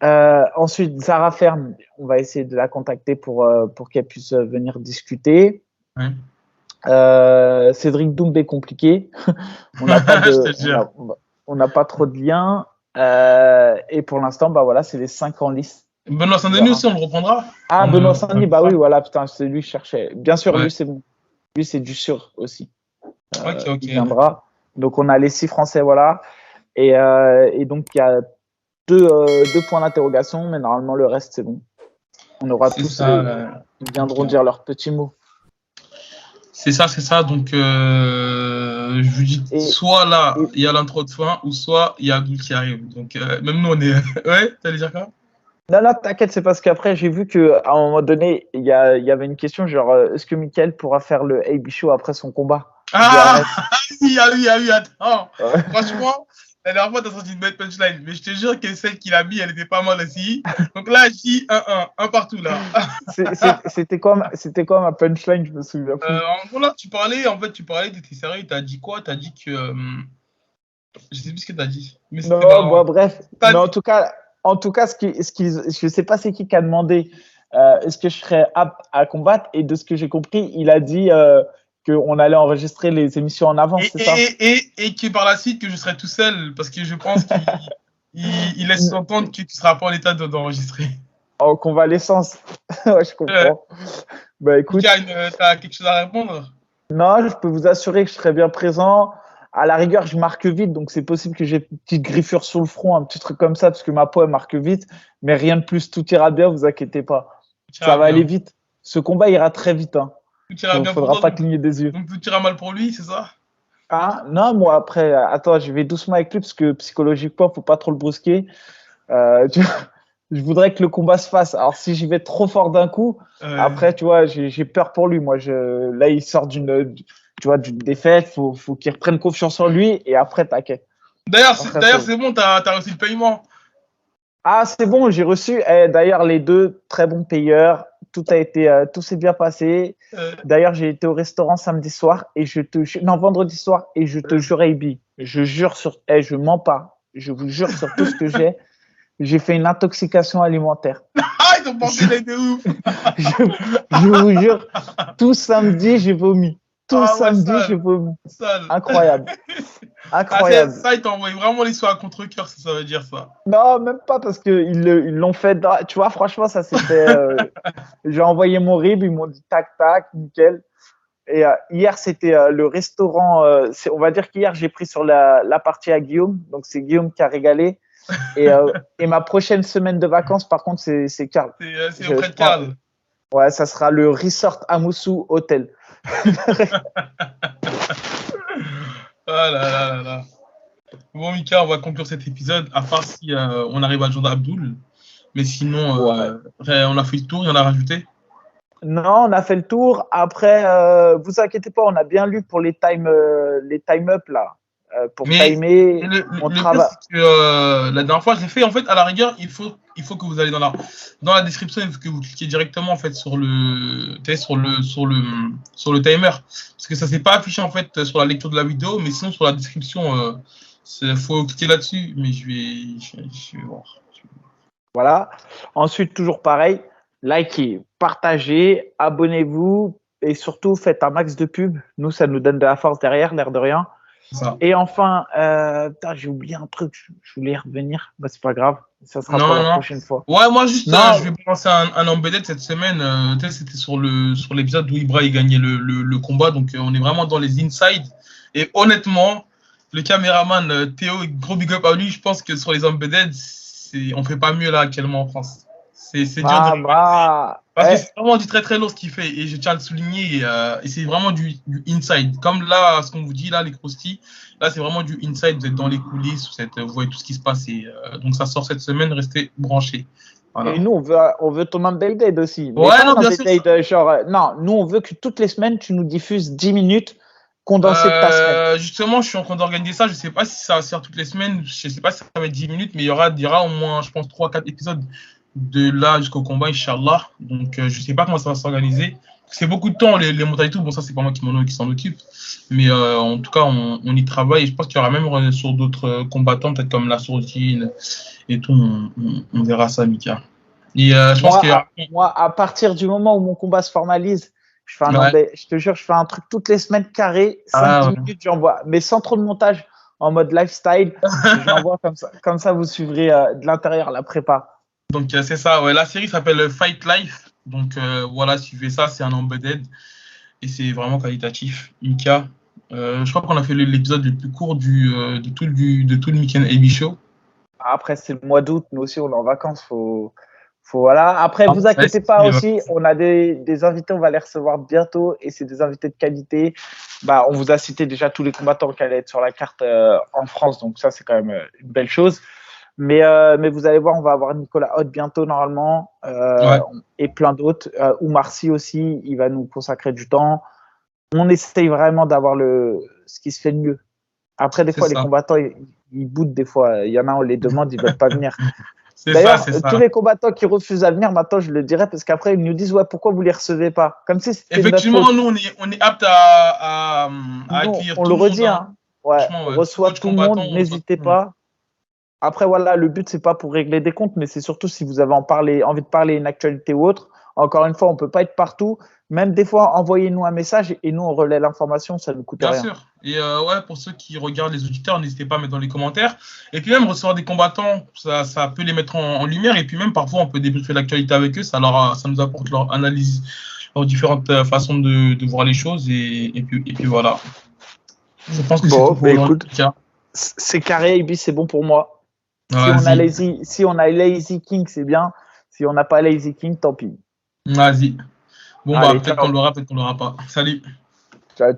[SPEAKER 2] Ensuite, Zara Ferme, on va essayer de la contacter pour qu'elle puisse venir discuter.
[SPEAKER 1] Ouais.
[SPEAKER 2] Cédric Doumbé, compliqué. On n'a pas
[SPEAKER 1] Je te jure.
[SPEAKER 2] on n'a pas trop de liens. Et pour l'instant, bah voilà, c'est les 5 en lice.
[SPEAKER 1] Benoît Saint-Denis aussi, on le reprendra.
[SPEAKER 2] Ah, Benoît Saint-Denis, bah oui, voilà, putain, c'est lui que je cherchais. Bien sûr,
[SPEAKER 1] Ouais.
[SPEAKER 2] lui, c'est bon. Lui, c'est du sûr aussi.
[SPEAKER 1] Ok.
[SPEAKER 2] Il viendra. Donc, on a les 6 Français, voilà. Et donc, il y a deux points d'interrogation, mais normalement, le reste, c'est bon. On aura
[SPEAKER 1] C'est
[SPEAKER 2] tous.
[SPEAKER 1] ça,
[SPEAKER 2] Ils viendront
[SPEAKER 1] ok.
[SPEAKER 2] dire leurs petits mots.
[SPEAKER 1] C'est ça. Donc, je vous dis, soit là, il y a l'intro de fin, ou soit il y a Abdul qui arrive. Donc, même nous, on est. Ouais, t'allais dire quoi?
[SPEAKER 2] Non, t'inquiète, c'est parce qu'après, j'ai vu qu'à un moment donné, il y avait une question genre, est-ce que Mickaël pourra faire le AB Show après son combat?
[SPEAKER 1] Ah oui, attends.
[SPEAKER 2] Ouais.
[SPEAKER 1] Franchement, la dernière fois, t'as sorti une belle punchline, mais je te jure que celle qu'il a mis, elle était pas mal aussi. Donc là, je dis 1-1, un partout là.
[SPEAKER 2] C'était quoi ma punchline? Je me souviens plus.
[SPEAKER 1] En gros, là, tu parlais, t'étais sérieux, t'as dit quoi? T'as dit que. Je sais plus ce que t'as dit. Mais
[SPEAKER 2] Non,
[SPEAKER 1] c'était dans.
[SPEAKER 2] bon, bref.
[SPEAKER 1] T'as
[SPEAKER 2] Mais
[SPEAKER 1] dit-
[SPEAKER 2] en tout cas, je sais pas c'est qui a demandé est-ce que je serais apte à combattre, et de ce que j'ai compris, il a dit qu'on allait enregistrer les émissions en avance, c'est ça?
[SPEAKER 1] Et que par la suite, que je serai tout seul, parce que je pense qu'il laisse entendre que tu seras pas en état d'enregistrer.
[SPEAKER 2] En convalescence. Ouais, je comprends. Bah écoute,
[SPEAKER 1] T'as quelque chose à répondre?
[SPEAKER 2] non, je peux vous assurer que je serai bien présent. À la rigueur, je marque vite, donc c'est possible que j'ai une petite griffure sur le front, un petit truc comme ça, parce que ma peau, elle marque vite. Mais rien de plus, tout ira bien, vous inquiétez pas. Ça va aller vite. Ce combat ira très vite. Hein.
[SPEAKER 1] Tout ira bien
[SPEAKER 2] Faudra pas cligner des yeux.
[SPEAKER 1] Donc tout ira mal pour lui, c'est ça?
[SPEAKER 2] Ah, non, moi après, attends, je vais doucement avec lui, parce que psychologiquement, faut pas trop le brusquer. Je voudrais que le combat se fasse. Alors, si j'y vais trop fort d'un coup, après, tu vois, j'ai peur pour lui. Moi, là, il sort d'une défaite. Faut qu'il reprenne confiance en lui, et après, t'inquiète.
[SPEAKER 1] D'ailleurs, c'est bon, t'as reçu le paiement.
[SPEAKER 2] Ah, c'est bon, j'ai reçu. D'ailleurs, les deux très bons payeurs. Tout s'est bien passé. D'ailleurs, j'ai été au restaurant samedi soir et vendredi soir, et je te jure, AB, je jure je mens pas. Je vous jure sur tout ce que j'ai. J'ai fait une intoxication alimentaire.
[SPEAKER 1] Ah, ils ont pensé les deux ouf.
[SPEAKER 2] je vous jure, tout samedi, j'ai vomi. J'ai vomi. Incroyable. Incroyable.
[SPEAKER 1] Ça, ils t'ont envoyé vraiment l'histoire à contre-cœur, ça veut dire ça.
[SPEAKER 2] Non, même pas, parce qu'ils l'ont fait. Tu vois, franchement, ça s'est fait. J'ai envoyé mon RIB, ils m'ont dit tac, tac, nickel. Et hier, c'était le restaurant. On va dire qu'hier, j'ai pris sur la partie à Guillaume. Donc, c'est Guillaume qui a régalé. Et ma prochaine semaine de vacances, par contre, c'est Karl.
[SPEAKER 1] C'est auprès de Karl.
[SPEAKER 2] Ouais, ça sera le Resort Amoussou Hotel.
[SPEAKER 1] Ah là. Bon, Mika, on va conclure cet épisode, à part si on arrive à joindre Abdul. Mais sinon, on a fait le tour, il y en a rajouté.
[SPEAKER 2] Non, on a fait le tour. Après, vous inquiétez pas, on a bien lu pour les time-up là. Pour timer,
[SPEAKER 1] on travaille. La dernière fois, je l'ai fait. En fait, à la rigueur, il faut que vous allez dans la description et que vous cliquez directement en fait sur le timer, parce que ça s'est pas affiché en fait sur la lecture de la vidéo, mais sinon sur la description, faut cliquer là-dessus. Mais je vais voir.
[SPEAKER 2] Voilà. Ensuite, toujours pareil, likez, partagez, abonnez-vous et surtout faites un max de pub. Nous, ça nous donne de la force derrière, l'air de rien.
[SPEAKER 1] Ça.
[SPEAKER 2] Et enfin, j'ai oublié un truc, je voulais y revenir, bah, c'est pas grave, ça sera pour la prochaine fois.
[SPEAKER 1] Ouais, moi juste, je vais lancer un embedded cette semaine, c'était sur l'épisode où Ibra il gagnait le combat, donc on est vraiment dans les insides, et honnêtement, le caméraman Théo, gros big up à lui, je pense que sur les embedded, on fait pas mieux là actuellement en France. C'est dur de parce que c'est vraiment du très très lourd ce qu'il fait, et je tiens à le souligner, et c'est vraiment du inside. Comme là, ce qu'on vous dit là, les croustilles, là c'est vraiment du inside, vous êtes dans les coulisses, vous voyez tout ce qui se passe, et donc ça sort cette semaine, restez branchés. Voilà.
[SPEAKER 2] Et nous, on veut ton embedded aussi.
[SPEAKER 1] Mais ouais, non, bien sûr.
[SPEAKER 2] Non, nous on veut que toutes les semaines, tu nous diffuses 10 minutes condensées de ta semaine.
[SPEAKER 1] Justement, je suis en train d'organiser ça, je sais pas si ça va se faire toutes les semaines, je sais pas si ça va être 10 minutes, mais il y aura au moins, je pense, 3-4 épisodes de là jusqu'au combat, Inch'Allah. Donc, je sais pas comment ça va s'organiser. c'est beaucoup de temps, les montages et tout. Bon, ça, c'est pas moi qui s'en occupe. Mais en tout cas, on y travaille. Et je pense qu'il y aura même sur d'autres combattants, peut-être comme la sourdine et tout. On verra ça, Mika. Et je pense qu'il y aura.
[SPEAKER 2] Moi, à partir du moment où mon combat se formalise,
[SPEAKER 1] Ouais.
[SPEAKER 2] je te jure, je fais un truc toutes les semaines carré, 5
[SPEAKER 1] Ah,
[SPEAKER 2] dix minutes, j'envoie, mais sans trop de montage, en mode lifestyle. J'envoie comme ça, vous suivrez de l'intérieur la prépa.
[SPEAKER 1] donc, c'est ça. Ouais. La série s'appelle Fight Life. Donc, voilà, suivez ça. C'est un embedded. Et c'est vraiment qualitatif. Mika. Je crois qu'on a fait l'épisode le plus court de tout le Weekend AB Show.
[SPEAKER 2] Après, c'est le mois d'août, nous aussi, on est en vacances. Voilà. Après,
[SPEAKER 1] Ah,
[SPEAKER 2] vous
[SPEAKER 1] ouais,
[SPEAKER 2] inquiétez pas aussi, on a des invités, on va les recevoir bientôt et c'est des invités de qualité. Bah, on vous a cité déjà tous les combattants qui allaient être sur la carte en France, donc ça, c'est quand même une belle chose. Mais vous allez voir, on va avoir Nicolas Haute bientôt, normalement,
[SPEAKER 1] ouais,
[SPEAKER 2] et plein d'autres. Oumar Sy aussi, il va nous consacrer du temps. On essaye vraiment d'avoir ce qui se fait de mieux. Après, des
[SPEAKER 1] c'est
[SPEAKER 2] fois, les
[SPEAKER 1] ça.
[SPEAKER 2] combattants, ils boudent des fois. Il y en a, on les demande, ils veulent pas venir.
[SPEAKER 1] C'est ça,
[SPEAKER 2] D'ailleurs,
[SPEAKER 1] c'est
[SPEAKER 2] tous
[SPEAKER 1] ça.
[SPEAKER 2] les combattants qui refusent à venir, maintenant, je le dirai, parce qu'après, ils nous disent, ouais, pourquoi vous les recevez pas? Comme si c'était de notre
[SPEAKER 1] Effectivement,
[SPEAKER 2] faute.
[SPEAKER 1] nous, on est apte à
[SPEAKER 2] Nous,
[SPEAKER 1] accueillir
[SPEAKER 2] on
[SPEAKER 1] tout
[SPEAKER 2] le
[SPEAKER 1] le monde.
[SPEAKER 2] redit,
[SPEAKER 1] Hein.
[SPEAKER 2] hein. Ouais,
[SPEAKER 1] Franchement,
[SPEAKER 2] on
[SPEAKER 1] ouais.
[SPEAKER 2] reçoit
[SPEAKER 1] Coach
[SPEAKER 2] tout le
[SPEAKER 1] combattant,
[SPEAKER 2] monde,
[SPEAKER 1] on reçoit tout
[SPEAKER 2] n'hésitez
[SPEAKER 1] le monde.
[SPEAKER 2] pas. Après, voilà, le but, c'est pas pour régler des comptes, mais c'est surtout si vous avez envie de parler une actualité ou autre. Encore une fois, on peut pas être partout. Même des fois, envoyez-nous un message et nous, on relaie l'information, ça ne coûte
[SPEAKER 1] Bien
[SPEAKER 2] rien.
[SPEAKER 1] sûr. Et ouais, pour ceux qui regardent les auditeurs, n'hésitez pas à mettre dans les commentaires. Et puis même recevoir des combattants, ça peut les mettre en lumière. Et puis même parfois, on peut débriefer l'actualité avec eux. Ça nous apporte leur analyse, leurs différentes façons de voir les choses. Et puis voilà. Je pense que c'est
[SPEAKER 2] Bon,
[SPEAKER 1] tout pour
[SPEAKER 2] bah
[SPEAKER 1] aujourd'hui,
[SPEAKER 2] écoute,
[SPEAKER 1] Mika.
[SPEAKER 2] c'est carré, et puis c'est bon pour moi.
[SPEAKER 1] Vas-y.
[SPEAKER 2] Si on a Lazy King, c'est bien. Si on n'a pas Lazy King, tant pis.
[SPEAKER 1] Vas-y. Bon, bah,
[SPEAKER 2] Allez,
[SPEAKER 1] peut-être qu'on
[SPEAKER 2] ciao.
[SPEAKER 1] l'aura, peut-être qu'on l'aura pas. Salut.
[SPEAKER 2] Ciao.